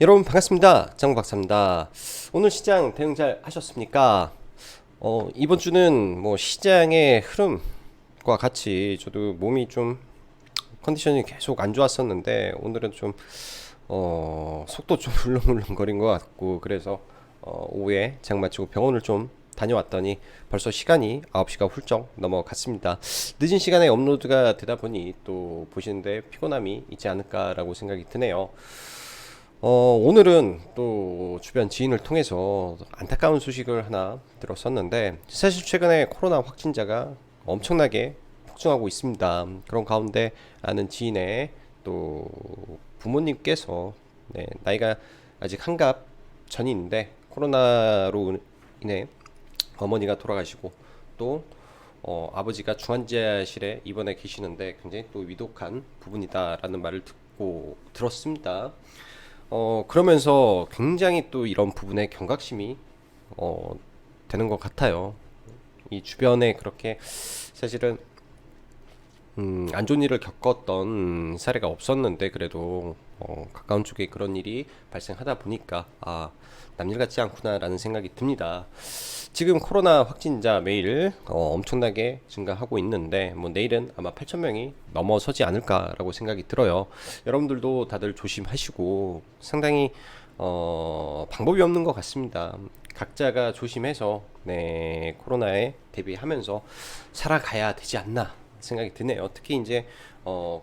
여러분 반갑습니다. 장박사입니다. 오늘 시장 대응 잘 하셨습니까? 이번 주는 뭐 시장의 흐름과 같이 저도 몸이 좀 컨디션이 계속 안 좋았었는데 오늘은 좀 속도 좀 울렁울렁거린 것 같고 그래서 오후에 장 마치고 병원을 좀 다녀왔더니 벌써 시간이 9시가 훌쩍 넘어갔습니다. 늦은 시간에 업로드가 되다 보니 또 보시는데 피곤함이 있지 않을까라고 생각이 드네요. 오늘은 또 주변 지인을 통해서 안타까운 소식을 하나 들었었는데 사실 최근에 코로나 확진자가 엄청나게 폭증하고 있습니다. 그런 가운데 아는 지인의 또 부모님께서 나이가 아직 한갑 전인데 코로나로 인해 어머니가 돌아가시고 또 아버지가 중환자실에 입원해 계시는데 굉장히 또 위독한 부분이다라는 말을 듣고 들었습니다. 그러면서 굉장히 또 이런 부분에 경각심이 어, 되는 것 같아요. 이 주변에 그렇게 사실은 안 좋은 일을 겪었던 사례가 없었는데 그래도 가까운 쪽에 그런 일이 발생하다 보니까 남일 같지 않구나라는 생각이 듭니다. 지금 코로나 확진자 매일 엄청나게 증가하고 있는데 뭐 내일은 아마 8천 명이 넘어서지 않을까라고 생각이 들어요. 여러분들도 다들 조심하시고 상당히 방법이 없는 것 같습니다. 각자가 조심해서 코로나에 대비하면서 살아가야 되지 않나 생각이 드네요. 특히 이제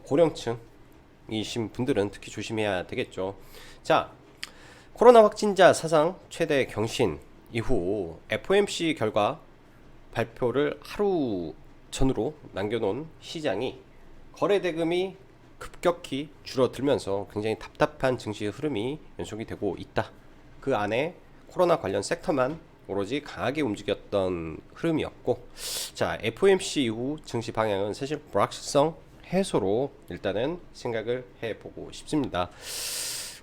고령층이신 분들은 특히 조심해야 되겠죠. 자, 코로나 확진자 사상 최대 경신 이후 FOMC 결과 발표를 하루 전으로 남겨놓은 시장이 거래 대금이 급격히 줄어들면서 굉장히 답답한 증시의 흐름이 연속이 되고 있다. 그 안에 코로나 관련 섹터만 오로지 강하게 움직였던 흐름이었고, 자, FOMC 이후 증시 방향은 사실 불확실성 해소로 일단은 생각을 해보고 싶습니다.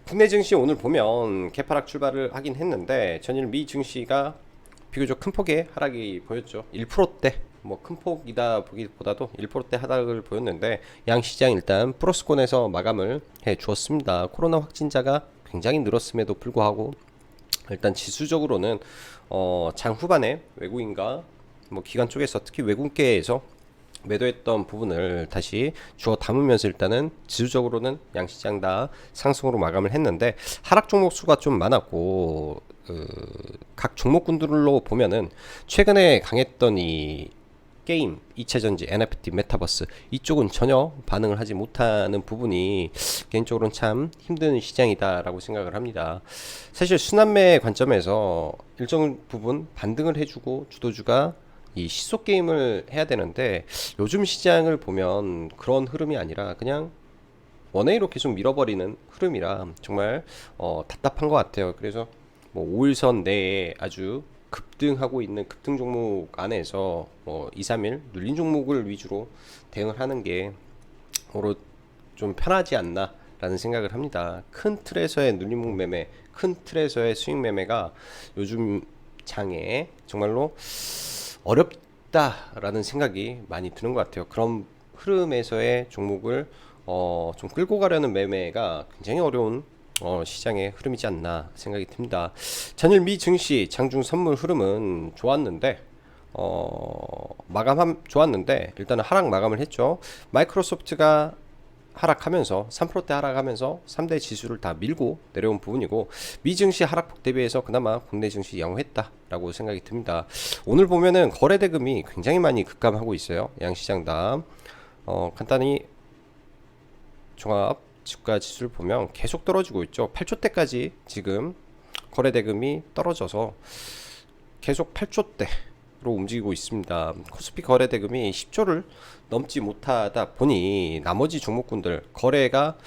국내 증시 오늘 보면 개파락 출발을 하긴 했는데 전일 미 증시가 비교적 큰 폭의 하락이 보였죠. 1%대 뭐 큰 폭이다 보기보다도 1%대 하락을 보였는데 양시장 일단 플러스권에서 마감을 해 주었습니다. 코로나 확진자가 굉장히 늘었음에도 불구하고 일단 지수적으로는 장 후반에 외국인과 뭐 기관 쪽에서 특히 외국계에서 매도했던 부분을 다시 주워 담으면서 일단은 지수적으로는 양시장 다 상승으로 마감을 했는데 하락 종목 수가 좀 많았고 각 종목군들로 보면은 최근에 강했던 이 게임, 2차전지, NFT, 메타버스 이쪽은 전혀 반응을 하지 못하는 부분이 개인적으로는 참 힘든 시장이다라고 생각을 합니다. 사실 순환매 관점에서 일정 부분 반등을 해주고 주도주가 이 시속 게임을 해야 되는데 요즘 시장을 보면 그런 흐름이 아니라 그냥 원웨이로 계속 밀어버리는 흐름이라 정말 답답한 것 같아요. 그래서 뭐 5일선 내에 아주 급등하고 있는 급등 종목 안에서 2, 3일 눌린 종목을 위주로 대응을 하는 게 오로 좀 편하지 않나 라는 생각을 합니다. 큰 틀에서의 눌림목 매매, 큰 틀에서의 수익 매매가 요즘 장에 정말로 어렵다라는 생각이 많이 드는 것 같아요. 그런 흐름에서의 종목을 좀 끌고 가려는 매매가 굉장히 어려운 시장의 흐름이지 않나 생각이 듭니다. 전일 미 증시 장중 선물 흐름은 좋았는데 마감 좋았는데 일단은 하락 마감을 했죠. 마이크로소프트가 하락하면서 3%대 하락하면서 3대 지수를 다 밀고 내려온 부분이고 미증시 하락폭 대비해서 그나마 국내 증시 양호했다라고 생각이 듭니다. 오늘 보면은 거래 대금이 굉장히 많이 급감하고 있어요. 양시장 다 간단히 종합 주가 지수를 보면 계속 떨어지고 있죠. 8조대까지 지금 거래 대금이 떨어져서 계속 8조대 로 움직이고 있습니다. 코스피 거래 대금이 10조를 넘지 못하다 보니 나머지 종목군들 거래가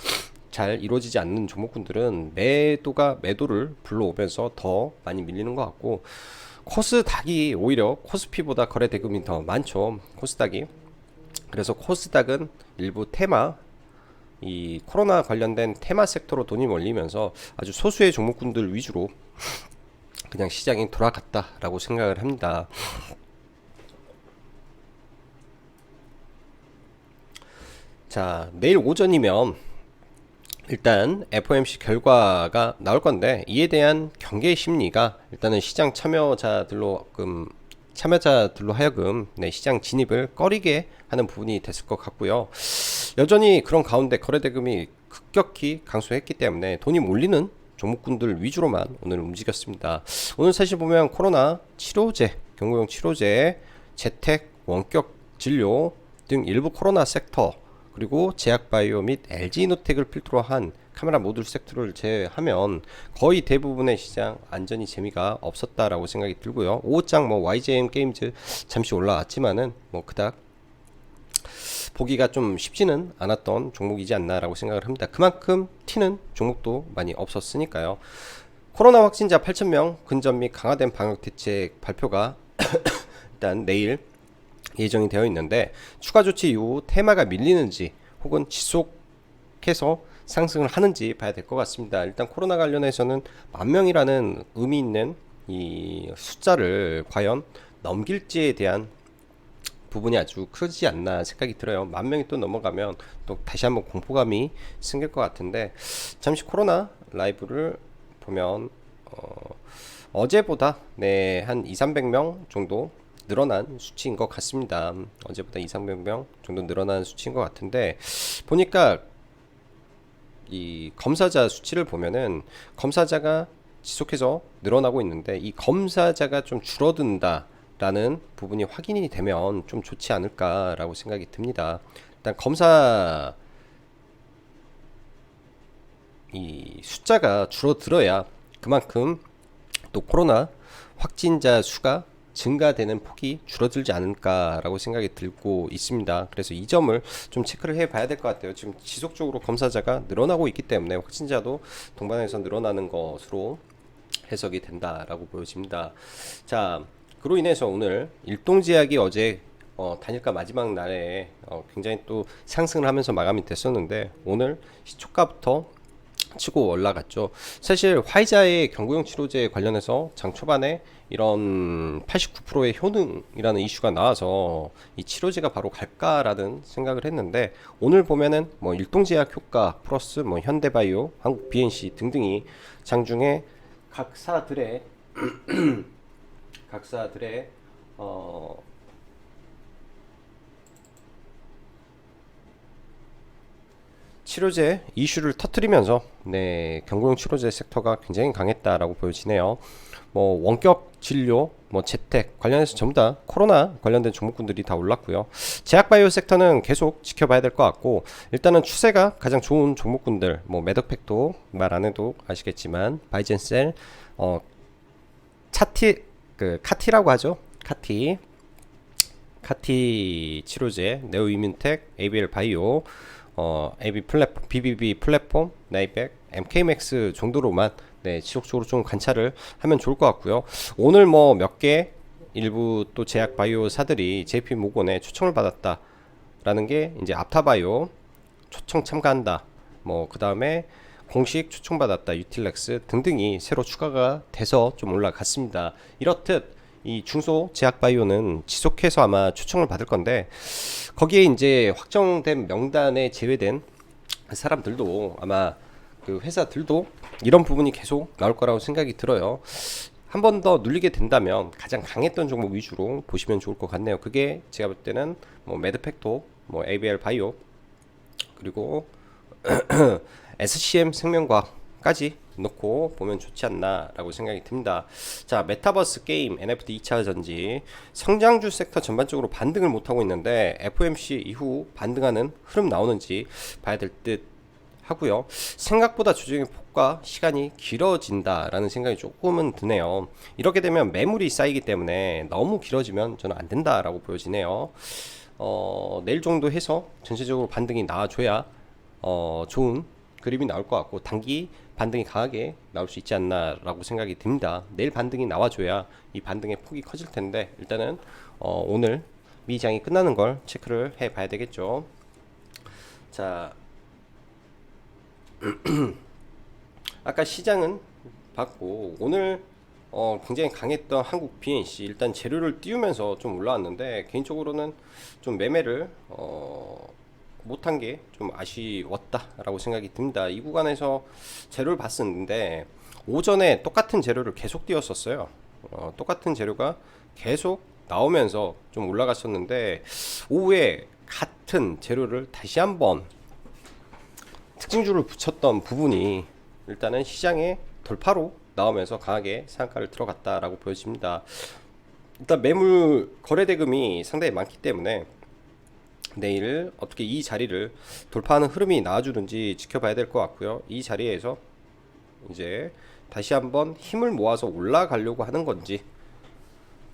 잘 이루어지지 않는 종목군들은 매도를 불러오면서 더 많이 밀리는 것 같고 코스닥이 오히려 코스피보다 거래 대금이 더 많죠. 코스닥이. 그래서 코스닥은 일부 테마 이 코로나 관련된 테마 섹터로 돈이 몰리면서 아주 소수의 종목군들 위주로 그냥 시장이 돌아갔다라고 생각을 합니다. 자, 내일 오전이면 일단 FOMC 결과가 나올 건데 이에 대한 경계 심리가 일단은 시장 참여자들로 하여금 시장 진입을 꺼리게 하는 부분이 됐을 것 같고요. 여전히 그런 가운데 거래대금이 급격히 강수했기 때문에 돈이 몰리는 종목군들 위주로만 오늘 움직였습니다. 오늘 사실 보면 코로나 치료제, 경구용 치료제, 재택, 원격 진료 등 일부 코로나 섹터, 그리고 제약바이오 및 LG이노텍을 필두로 한 카메라 모듈 섹터를 제외하면 거의 대부분의 시장 안전이 재미가 없었다라고 생각이 들고요. 오후장 YJM 게임즈 잠시 올라왔지만은 그닥 보기가 좀 쉽지는 않았던 종목이지 않나라고 생각을 합니다. 그만큼 튀는 종목도 많이 없었으니까요. 코로나 확진자 8,000명 근접 및 강화된 방역 대책 발표가 일단 내일 예정이 되어 있는데 추가 조치 이후 테마가 밀리는지 혹은 지속해서 상승을 하는지 봐야 될 것 같습니다. 일단 코로나 관련해서는 10,000명이라는 의미 있는 이 숫자를 과연 넘길지에 대한 부분이 아주 크지 않나 생각이 들어요. 10,000명이 또 넘어가면 또 다시 한번 공포감이 생길 것 같은데, 잠시 코로나 라이브를 보면 어제보다 한 2,300명 정도 늘어난 수치인 것 같습니다. 어제보다 2,300명 정도 늘어난 수치인 것 같은데, 보니까 이 검사자 수치를 보면은 검사자가 지속해서 늘어나고 있는데 이 검사자가 좀 줄어든다 라는 부분이 확인이 되면 좀 좋지 않을까라고 생각이 듭니다. 일단 검사 이 숫자가 줄어들어야 그만큼 또 코로나 확진자 수가 증가되는 폭이 줄어들지 않을까라고 생각이 들고 있습니다. 그래서 이 점을 좀 체크를 해 봐야 될 것 같아요. 지금 지속적으로 검사자가 늘어나고 있기 때문에 확진자도 동반해서 늘어나는 것으로 해석이 된다라고 보여집니다. 자, 그로 인해서 오늘 일동제약이 어제 단일가 마지막 날에 굉장히 또 상승을 하면서 마감이 됐었는데 오늘 시초가부터 치고 올라갔죠. 사실 화이자의 경구용 치료제 관련해서 장 초반에 이런 89%의 효능이라는 이슈가 나와서 이 치료제가 바로 갈까라는 생각을 했는데, 오늘 보면은 일동제약 효과 플러스 현대바이오, 한국 BNC 등등이 장중에 각사들의 치료제 이슈를 터뜨리면서 경구용 치료제 섹터가 굉장히 강했다라고 보여지네요. 원격 진료, 재택 관련해서 전부 다 코로나 관련된 종목군들이 다 올랐고요. 제약바이오 섹터는 계속 지켜봐야 될 것 같고, 일단은 추세가 가장 좋은 종목군들, 메드팩도 말 안 해도 아시겠지만 바이젠셀, 카티라고 하죠. 카티 치료제, 네오이뮨텍, ABL 바이오, BBB 플랫폼, 나이백, MK맥스 정도로만 지속적으로 좀 관찰을 하면 좋을 것 같고요. 오늘 몇 개 일부 또 제약 바이오사들이 JP 모건에 초청을 받았다라는 게 이제 앞타바이오 초청 참가한다. 그 다음에 공식 초청받았다. 유틸렉스 등등이 새로 추가가 돼서 좀 올라갔습니다. 이렇듯 이 중소 제약바이오는 지속해서 아마 초청을 받을 건데, 거기에 이제 확정된 명단에 제외된 사람들도 아마 그 회사들도 이런 부분이 계속 나올 거라고 생각이 들어요. 한 번 더 눌리게 된다면 가장 강했던 종목 위주로 보시면 좋을 것 같네요. 그게 제가 볼 때는 매드팩토, ABL 바이오, 그리고 SCM 생명과학까지 놓고 보면 좋지 않나 라고 생각이 듭니다. 자, 메타버스 게임, NFT 2차 전지, 성장주 섹터 전반적으로 반등을 못하고 있는데 FOMC 이후 반등하는 흐름 나오는지 봐야 될 듯 하고요. 생각보다 조정의 폭과 시간이 길어진다라는 생각이 조금은 드네요. 이렇게 되면 매물이 쌓이기 때문에 너무 길어지면 저는 안 된다라고 보여지네요. 내일 정도 해서 전체적으로 반등이 나와줘야 좋은 그림이 나올 것 같고, 단기 반등이 강하게 나올 수 있지 않나 라고 생각이 듭니다. 내일 반등이 나와줘야 이 반등의 폭이 커질 텐데, 일단은 오늘 미장이 끝나는 걸 체크를 해 봐야 되겠죠. 자, 아까 시장은 봤고, 오늘 굉장히 강했던 한국 BNC 일단 재료를 띄우면서 좀 올라왔는데, 개인적으로는 좀 매매를 못한 게 좀 아쉬웠다라고 생각이 듭니다. 이 구간에서 재료를 봤었는데 오전에 똑같은 재료를 계속 띄웠었어요. 똑같은 재료가 계속 나오면서 좀 올라갔었는데 오후에 같은 재료를 다시 한번 특징주를 붙였던 부분이 일단은 시장에 돌파로 나오면서 강하게 상한가를 들어갔다라고 보여집니다. 일단 매물 거래 대금이 상당히 많기 때문에 내일 어떻게 이 자리를 돌파하는 흐름이 나와주는지 지켜봐야 될 것 같고요. 이 자리에서 이제 다시 한번 힘을 모아서 올라가려고 하는 건지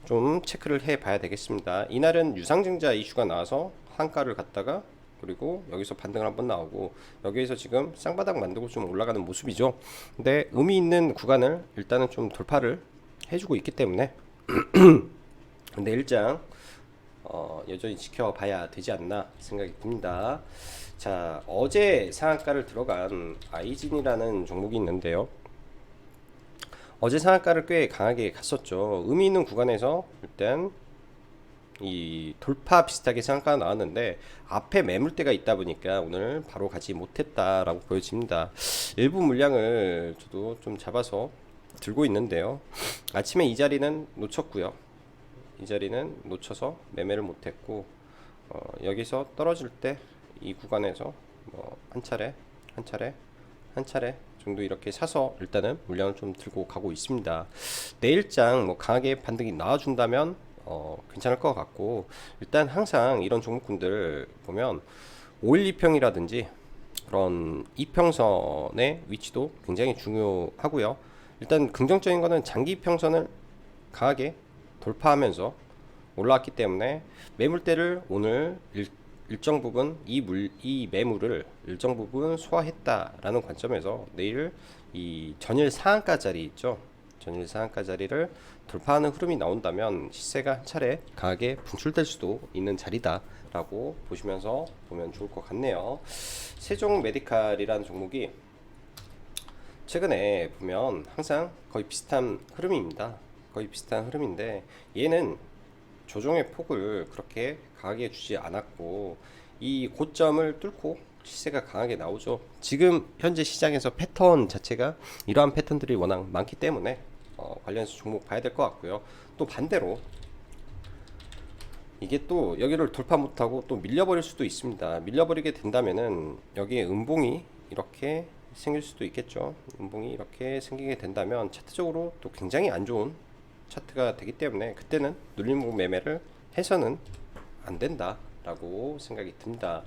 좀 체크를 해 봐야 되겠습니다. 이날은 유상증자 이슈가 나와서 한가를 갔다가 그리고 여기서 반등을 한번 나오고 여기에서 지금 쌍바닥 만들고 좀 올라가는 모습이죠. 근데 의미 있는 구간을 일단은 좀 돌파를 해주고 있기 때문에 내일장 여전히 지켜봐야 되지 않나 생각이 듭니다. 자, 어제 상한가를 들어간 아이진이라는 종목이 있는데요. 어제 상한가를 꽤 강하게 갔었죠. 의미 있는 구간에서 일단 이 돌파 비슷하게 상한가가 나왔는데 앞에 매물대가 있다 보니까 오늘 바로 가지 못했다라고 보여집니다. 일부 물량을 저도 좀 잡아서 들고 있는데요. 아침에 이 자리는 놓쳤고요. 이 자리는 놓쳐서 매매를 못했고 여기서 떨어질 때 이 구간에서 한 차례 정도 이렇게 사서 일단은 물량을 좀 들고 가고 있습니다. 내일장 강하게 반등이 나와준다면 괜찮을 것 같고 일단 항상 이런 종목군들 보면 512평이라든지 그런 이평선의 위치도 굉장히 중요하고요. 일단 긍정적인 거는 장기 평선을 강하게 돌파하면서 올라왔기 때문에 매물대를 오늘 일정 부분 이 매물을 일정 부분 소화했다라는 관점에서 내일 이 전일 상한가 자리 있죠. 전일 상한가 자리를 돌파하는 흐름이 나온다면 시세가 한 차례 강하게 분출될 수도 있는 자리다라고 보시면서 보면 좋을 것 같네요. 세종 메디칼이라는 종목이 최근에 보면 항상 거의 비슷한 흐름입니다. 거의 비슷한 흐름인데 얘는 조정의 폭을 그렇게 강하게 주지 않았고 이 고점을 뚫고 시세가 강하게 나오죠. 지금 현재 시장에서 패턴 자체가 이러한 패턴들이 워낙 많기 때문에 관련해서 종목 봐야 될 것 같고요. 또 반대로 이게 또 여기를 돌파 못하고 또 밀려버릴 수도 있습니다. 밀려버리게 된다면은 여기에 음봉이 이렇게 생길 수도 있겠죠. 음봉이 이렇게 생기게 된다면 차트적으로 또 굉장히 안 좋은 차트가 되기 때문에 그때는 눌림목 매매를 해서는 안 된다라고 생각이 듭니다.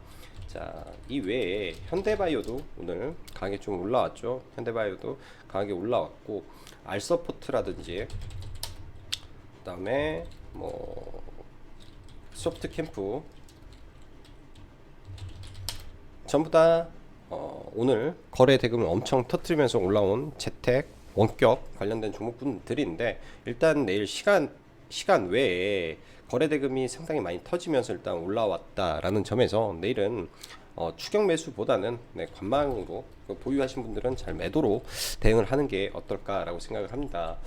자, 이 외에 현대바이오도 오늘 강하게 좀 올라왔죠. 현대바이오도 강하게 올라왔고 알서포트라든지 그다음에 소프트캠프 전부 다 오늘 거래 대금을 엄청 터뜨리면서 올라온 재택 원격 관련된 종목분들인데 일단 내일 시간 외에 거래 대금이 상당히 많이 터지면서 일단 올라왔다라는 점에서 내일은 추격 매수보다는 관망으로 보유하신 분들은 잘 매도로 대응을 하는 게 어떨까라고 생각을 합니다.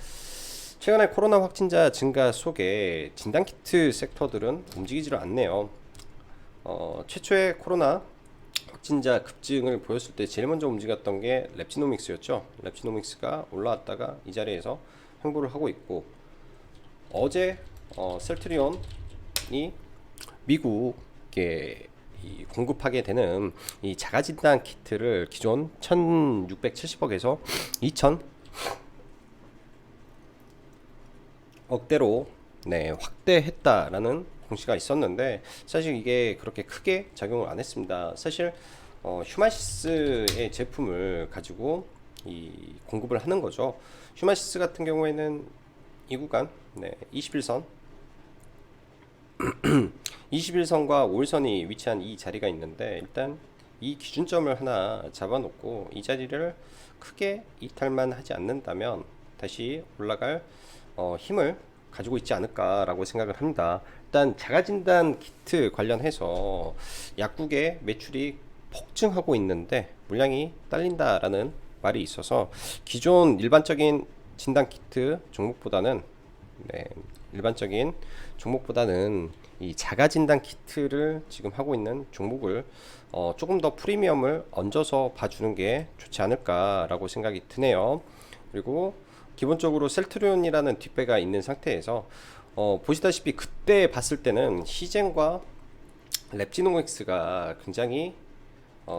최근에 코로나 확진자 증가 속에 진단키트 섹터들은 움직이지를 않네요. 최초의 코로나 확진자 급증을 보였을 때 제일 먼저 움직였던 게 랩지노믹스였죠. 랩지노믹스가 올라왔다가 이 자리에서 횡보를 하고 있고 어제 셀트리온이 미국에 공급하게 되는 이 자가진단 키트를 기존 1670억에서 2000억대로 확대했다라는 공시가 있었는데 사실 이게 그렇게 크게 작용을 안 했습니다. 사실 휴마시스의 제품을 가지고 공급을 하는 거죠. 휴마시스 같은 경우에는 이 구간 21선 21선과 5일선이 위치한 이 자리가 있는데 일단 이 기준점을 하나 잡아놓고 이 자리를 크게 이탈만 하지 않는다면 다시 올라갈 힘을 가지고 있지 않을까라고 생각을 합니다. 일단 자가진단 키트 관련해서 약국의 매출이 폭증하고 있는데 물량이 딸린다라는 말이 있어서 기존 일반적인 진단 키트 종목보다는 이 자가 진단 키트를 지금 하고 있는 종목을 조금 더 프리미엄을 얹어서 봐주는 게 좋지 않을까라고 생각이 드네요. 그리고 기본적으로 셀트리온이라는 뒷배가 있는 상태에서 보시다시피 그때 봤을 때는 시젠과 랩지노믹스가 굉장히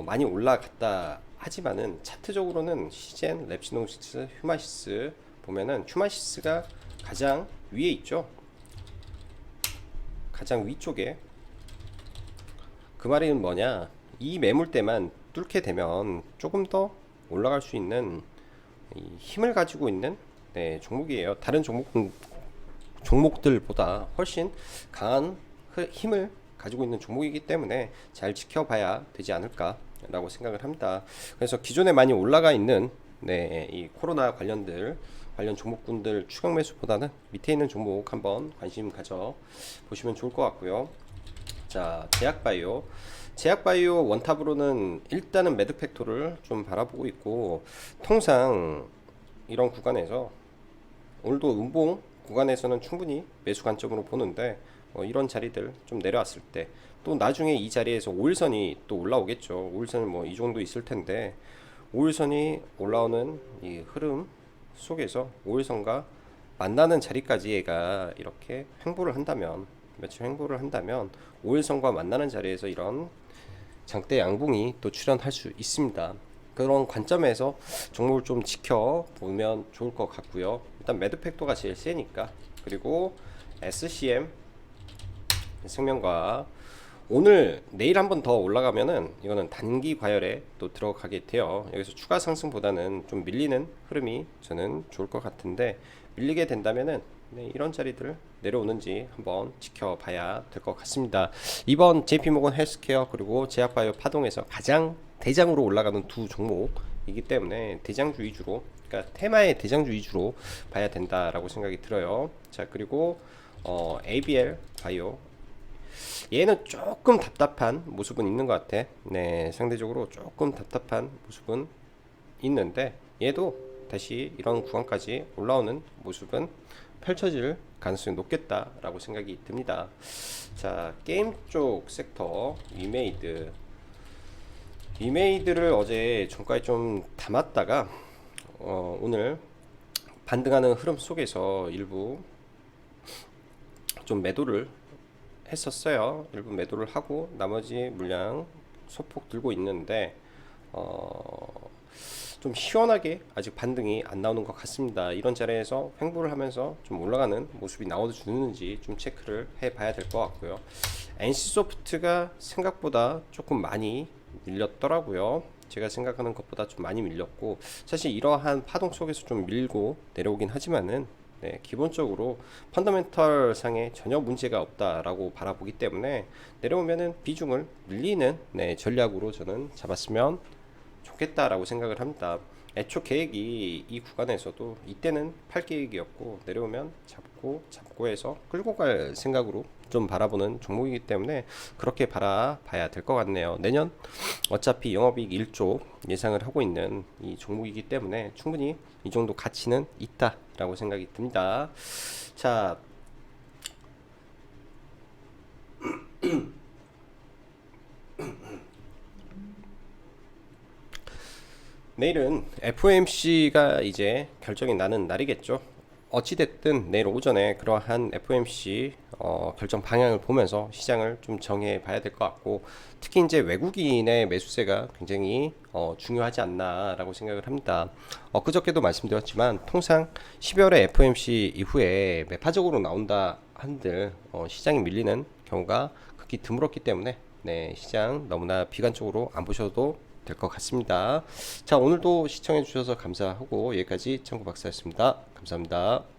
많이 올라갔다 하지만은 차트적으로는 시젠, 랩지노믹스, 휴마시스 보면은 휴마시스가 가장 위에 있죠. 가장 위쪽에. 그 말은 뭐냐, 이 매물대만 뚫게 되면 조금 더 올라갈 수 있는 힘을 가지고 있는 종목이에요. 다른 종목들보다 훨씬 강한 힘을 가지고 있는 종목이기 때문에 잘 지켜봐야 되지 않을까 라고 생각을 합니다. 그래서 기존에 많이 올라가 있는 이 코로나 관련 종목군들 추격 매수보다는 밑에 있는 종목 한번 관심 가져 보시면 좋을 것 같고요. 자, 제약바이오 원탑으로는 일단은 매드팩토를 좀 바라보고 있고, 통상 이런 구간에서 오늘도 음봉 구간에서는 충분히 매수 관점으로 보는데, 이런 자리들 좀 내려왔을 때 또 나중에 이 자리에서 5일선이 또 올라오겠죠. 5일선은 뭐 이 정도 있을 텐데, 5일선이 올라오는 이 흐름 속에서 5일선과 만나는 자리까지 얘가 이렇게 횡보를 한다면, 며칠 횡보를 한다면 5일선과 만나는 자리에서 이런 장대 양봉이 또 출현할 수 있습니다. 그런 관점에서 종목을 좀 지켜보면 좋을 것 같고요. 일단 매드팩토가 제일 세니까. 그리고 SCM 생명과학 오늘 내일 한번 더 올라가면은 이거는 단기 과열에 또 들어가게 돼요. 여기서 추가 상승보다는 좀 밀리는 흐름이 저는 좋을 것 같은데, 밀리게 된다면은 이런 자리들 내려오는지 한번 지켜봐야 될 것 같습니다. 이번 JP모건 헬스케어 그리고 제약바이오 파동에서 가장 대장으로 올라가는 두 종목이기 때문에 대장주 위주로, 그러니까 테마의 대장주 위주로 봐야 된다라고 생각이 들어요. 자, 그리고 ABL 바이오, 얘는 조금 답답한 모습은 있는 것 같아. 상대적으로 조금 답답한 모습은 있는데, 얘도 다시 이런 구간까지 올라오는 모습은 펼쳐질 가능성이 높겠다라고 생각이 듭니다. 자, 게임 쪽 섹터 위메이드를 어제 종가에 좀 담았다가 오늘 반등하는 흐름 속에서 일부 좀 매도를 했었어요. 일부 매도를 하고 나머지 물량 소폭 들고 있는데 좀 시원하게 아직 반등이 안 나오는 것 같습니다. 이런 자리에서 횡보를 하면서 좀 올라가는 모습이 나와주는지 좀 체크를 해 봐야 될 것 같고요. NC소프트가 생각보다 조금 많이 밀렸더라고요. 제가 생각하는 것보다 좀 많이 밀렸고, 사실 이러한 파동 속에서 좀 밀고 내려오긴 하지만은 기본적으로 펀더멘털 상에 전혀 문제가 없다라고 바라보기 때문에 내려오면은 비중을 늘리는 전략으로 저는 잡았으면 좋겠다라고 생각을 합니다. 애초 계획이 이 구간에서도 이때는 팔 계획이었고, 내려오면 잡고 해서 끌고 갈 생각으로 좀 바라보는 종목이기 때문에 그렇게 바라봐야 될 것 같네요. 내년 어차피 영업이익 1조 예상을 하고 있는 이 종목이기 때문에 충분히 이 정도 가치는 있다라고 생각이 듭니다. 자, 내일은 FOMC가 이제 결정이 나는 날이겠죠. 어찌됐든 내일 오전에 그러한 FOMC 결정 방향을 보면서 시장을 좀 정해 봐야 될 것 같고, 특히 이제 외국인의 매수세가 굉장히 중요하지 않나라고 생각을 합니다. 그저께도 말씀드렸지만 통상 12월에 FOMC 이후에 매파적으로 나온다 한들 시장이 밀리는 경우가 극히 드물었기 때문에 시장 너무나 비관적으로 안 보셔도 될 것 같습니다. 자, 오늘도 시청해 주셔서 감사하고 여기까지 청구 박사였습니다. 감사합니다.